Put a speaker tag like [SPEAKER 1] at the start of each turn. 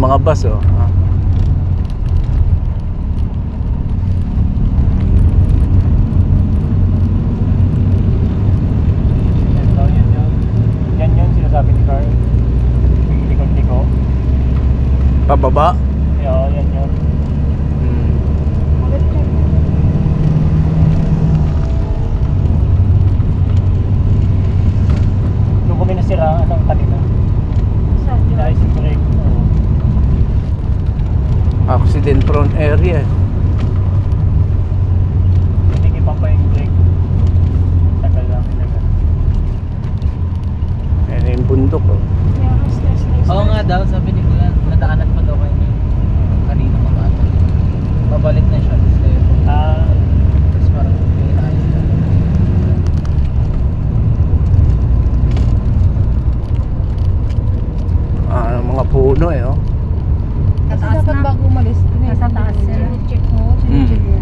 [SPEAKER 1] mga bus oh.
[SPEAKER 2] Yan yun sinasabi ni Carl. Yung likod-liko.
[SPEAKER 1] Pababa.
[SPEAKER 2] Oo, yan yun. Nung kami nasiraan ng kanina. Inayos yung brake. Oo.
[SPEAKER 1] Accident prone area.
[SPEAKER 2] Tinikipan pa yung brake. Tagal lang talaga.
[SPEAKER 1] Ayan yung bundok oh.
[SPEAKER 3] Oo nga daw, sabi ni Kuya, nadaanan pa daw kayo kanina mag-ano. Babalik na siya. Tapos parang may inaayos na.
[SPEAKER 1] Mga puno eh oh.
[SPEAKER 4] Kasi dapat bago umalis, nasa taas sila. Check mo, check mo.